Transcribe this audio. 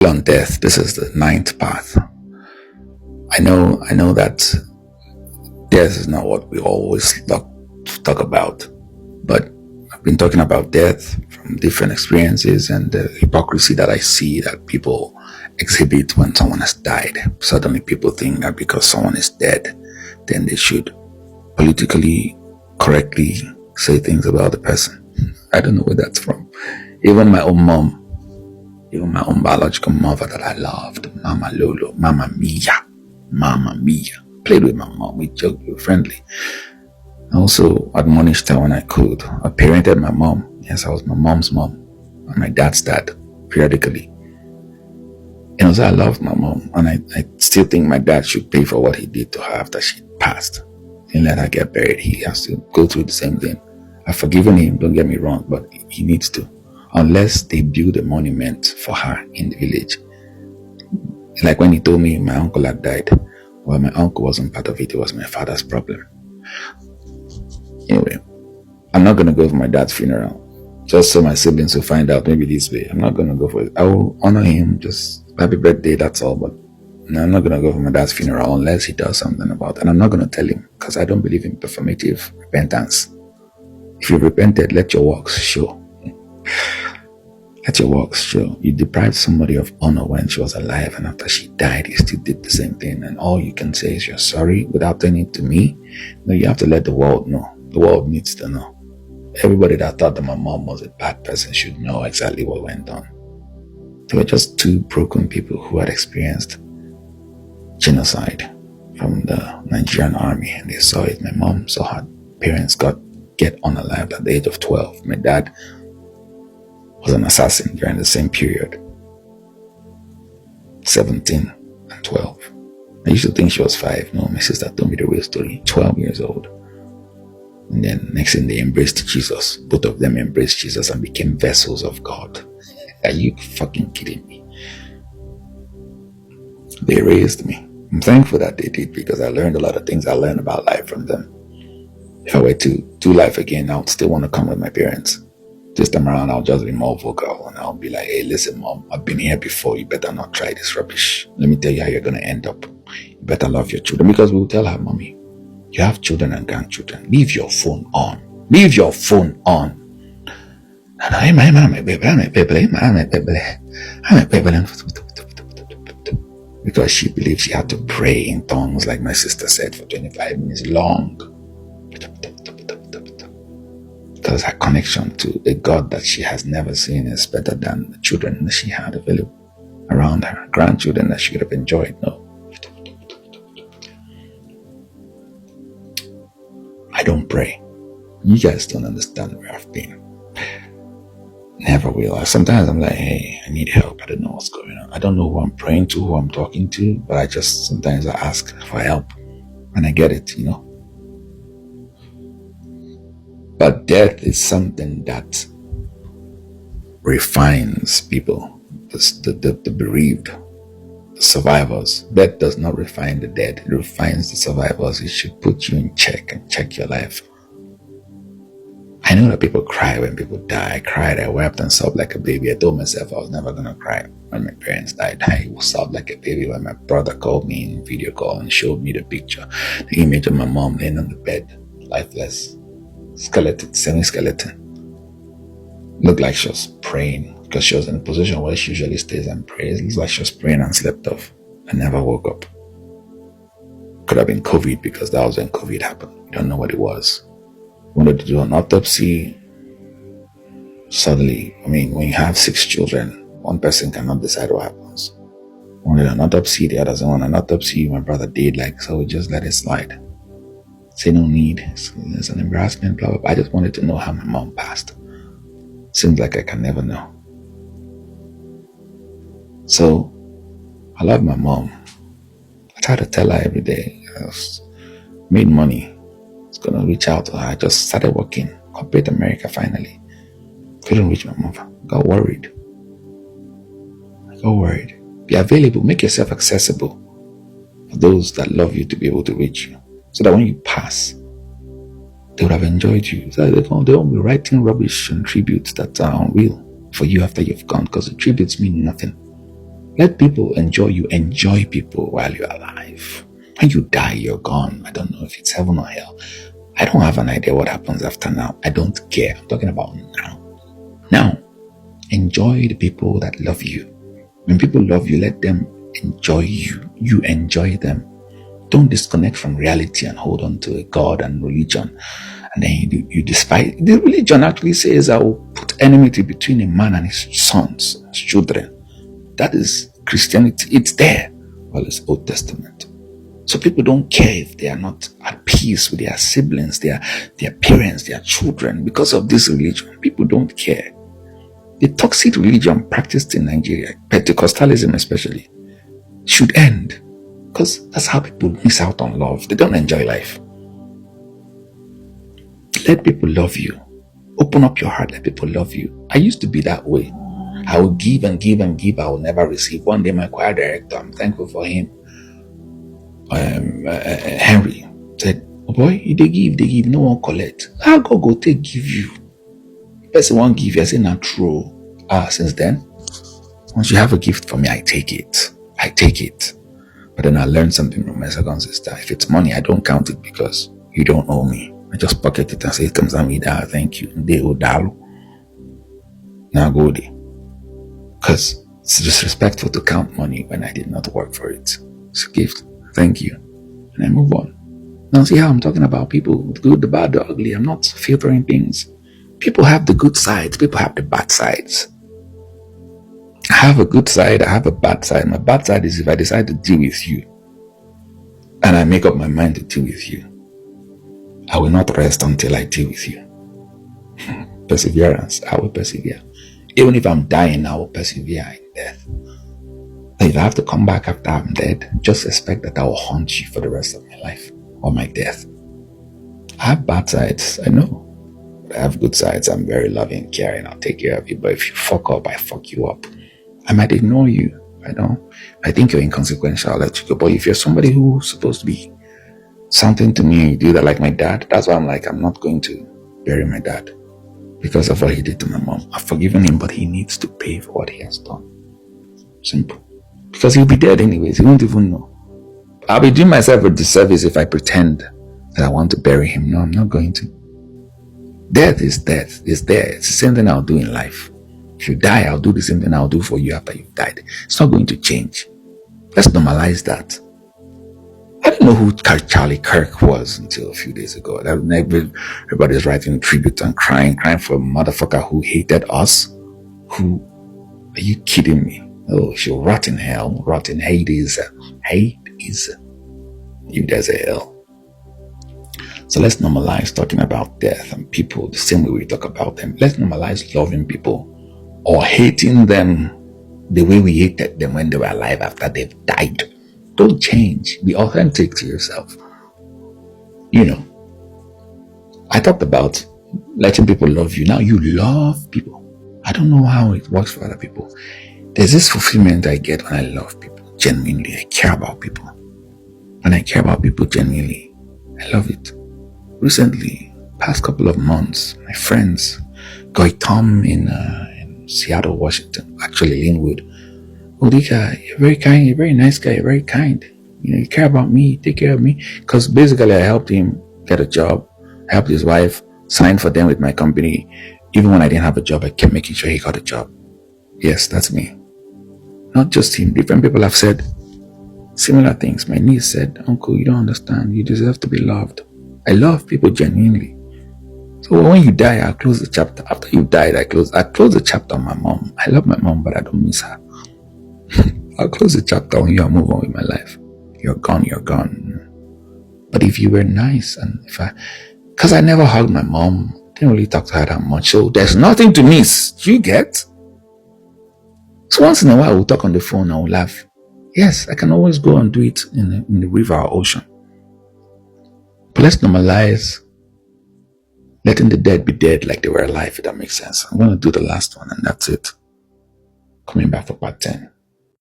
on death. This is the ninth path. I know that death is not what we always talk about, but I've been talking about death from different experiences and the hypocrisy that I see that people exhibit when someone has died. Suddenly people think that because someone is dead, then they should politically correctly say things about the person. I don't know where that's from. Even my own mom, even my own biological mother that I loved, Mama Lolo, Mama Mia, played with my mom, we joked, we were friendly. I also admonished her when I could. I parented my mom. Yes, I was my mom's mom and my dad's dad periodically. So I loved my mom, and I still think my dad should pay for what he did to her after she passed. He let her get buried. He has to go through the same thing. I've forgiven him, don't get me wrong, but he needs to. Unless they build a monument for her in the village. Like when he told me my uncle had died. Well, my uncle wasn't part of it. It was my father's problem. Anyway, I'm not going to go for my dad's funeral. Just so my siblings will find out maybe this way. I'm not going to go for it. I will honor him, just happy birthday, that's all. But no, I'm not going to go for my dad's funeral unless he does something about it. And I'm not going to tell him because I don't believe in performative repentance. If you've repented, let your works show. Let your works show. You deprived somebody of honor when she was alive, and after she died, you still did the same thing. And all you can say is you're sorry without telling it to me. No, you have to let the world know. The world needs to know. Everybody that thought that my mom was a bad person should know exactly what went on. They were just two broken people who had experienced genocide from the Nigerian army, and they saw it. My mom saw her parents get unalived at the age of 12. My dad was an assassin during the same period, 17 and 12. I used to think she was 5. No, my sister told me the real story. 12 years old. And then next thing, they embraced Jesus. Both of them embraced Jesus and became vessels of God. Are you fucking kidding me? They raised me. I'm thankful that they did, because I learned a lot of things I learned about life from them. If I were to do life again, I would still want to come with my parents. This time around, I'll just be more vocal, and I'll be like, hey, listen, mom, I've been here before. You better not try this rubbish. Let me tell you how you're going to end up. You better love your children, because we'll tell her, mommy, you have children and grandchildren. Leave your phone on. Leave your phone on. Because she believed she had to pray in tongues, like my sister said, for 25 minutes long. Because her connection to a God that she has never seen is better than the children that she had available around her, grandchildren that she could have enjoyed. No. I don't pray. You guys don't understand where I've been. Never will. Sometimes I'm like, hey, I need help. I don't know what's going on. I don't know who I'm praying to, who I'm talking to, but sometimes I ask for help and I get it, But death is something that refines people, the bereaved, the survivors. Death does not refine the dead. It refines the survivors. It should put you in check and check your life. I know that people cry when people die. I cried, I wept and sobbed like a baby. I told myself I was never going to cry when my parents died. I sobbed like a baby when my brother called me in video call and showed me the picture, the image of my mom laying on the bed, lifeless, skeleton, semi-skeleton. Looked like she was praying, because she was in a position where she usually stays and prays. It looks like she was praying and slept off and never woke up. Could have been COVID, because that was when COVID happened. We don't know what it was. Wanted to do an autopsy. Suddenly, when you have 6 children, one person cannot decide what happens. Wanted an autopsy, the other doesn't want an autopsy. My brother did, so we just let it slide. Say no need. It's an embarrassment, blah, blah, blah. I just wanted to know how my mom passed. Seems like I can never know. So, I love my mom. I try to tell her every day. I made money. I was going to reach out to her. I just started working. Corporate America finally. Couldn't reach my mother. Got worried. Be available. Make yourself accessible for those that love you to be able to reach you. So that when you pass, they would have enjoyed you. So they won't be writing rubbish and tributes that are unreal for you after you've gone, because the tributes mean nothing. Let people enjoy you. Enjoy people while you're alive. When you die, you're gone. I don't know if it's heaven or hell. I don't have an idea what happens after now. I don't care. I'm talking about now. Now, enjoy the people that love you. When people love you, let them enjoy you. You enjoy them. Don't disconnect from reality and hold on to a God and religion. And then you despise. The religion actually says, I will put enmity between a man and his sons, his children. That is Christianity. It's there. Well, it's Old Testament. So people don't care if they are not at peace with their siblings, their parents, their children because of this religion. People don't care. The toxic religion practiced in Nigeria, Pentecostalism especially, should end, because that's how people miss out on love. They don't enjoy life. Let people love you. Open up your heart. Let people love you. I used to be that way. I will give and give and give. I will never receive. One day, my choir director, I'm thankful for him, Henry, said, oh boy, they give, no one collect. How God go take give you? Person won't give you. I say, not true. Since then, once you have a gift for me, I take it. But then I learned something from my second sister. If it's money, I don't count it because you don't owe me. I just pocket it and say, Kamsamida, thank you. They owe Dalu. Now go there. Because it's disrespectful to count money when I did not work for it. It's a gift. Thank you. And I move on. Now see how I'm talking about people, the good, the bad, the ugly. I'm not filtering things. People have the good sides. People have the bad sides. I have a good side. I have a bad side. My bad side is if I decide to deal with you and I make up my mind to deal with you, I will not rest until I deal with you. Perseverance. I will persevere. Even if I'm dying, I will persevere in death. If I have to come back after I'm dead, just expect that I will haunt you for the rest of my life or my death. I have bad sides, I know. But I have good sides. I'm very loving, caring. I'll take care of you. But if you fuck up, I fuck you up. I might ignore you. I know. I think you're inconsequential. I'll let you go. But if you're somebody who's supposed to be something to me, you do that like my dad. That's why I'm like, I'm not going to bury my dad because of what he did to my mom. I've forgiven him, but he needs to pay for what he has done. Simple. Because he'll be dead anyways. He won't even know. I'll be doing myself a disservice if I pretend that I want to bury him. No, I'm not going to. Death is death. It's there. It's the same thing I'll do in life. If you die, I'll do the same thing I'll do for you after you've died. It's not going to change. Let's normalize that. I didn't know who Charlie Kirk was until a few days ago. Everybody's writing tribute and crying for a motherfucker who hated us. Who? Are you kidding me? Oh, she'll rot in hell, rot in Hades. Hades. If there's a hell. So let's normalize talking about death and people the same way we talk about them. Let's normalize loving people or hating them the way we hated them when they were alive after they've died. Don't change. Be authentic to yourself. You know, I talked about letting people love you. Now you love people. I don't know how it works for other people. There's this fulfillment I get when I love people genuinely. I care about people. When I care about people genuinely, I love it. Recently, past couple of months, my friends, Goy Tom in Seattle, Washington, actually Linwood. Odika, you're very kind, you're a very nice guy, you're very kind. You know, you care about me, you take care of me. Because basically I helped him get a job, I helped his wife sign for them with my company. Even when I didn't have a job, I kept making sure he got a job. Yes, that's me. Not just him, different people have said similar things. My niece said, Uncle, you don't understand, you deserve to be loved. I love people genuinely. So when you die, I'll close the chapter. After you died, I close the chapter on my mom. I love my mom, but I don't miss her. I'll close the chapter on you and move on with my life. You're gone, you're gone. But if you were nice and because I never hugged my mom, didn't really talk to her that much, so there's nothing to miss. Do you get? So once in a while, we'll talk on the phone and we'll laugh. Yes, I can always go and do it in the river or ocean. But let's normalize letting the dead be dead like they were alive, if that makes sense. I'm going to do the last one and that's it. Coming back for part 10.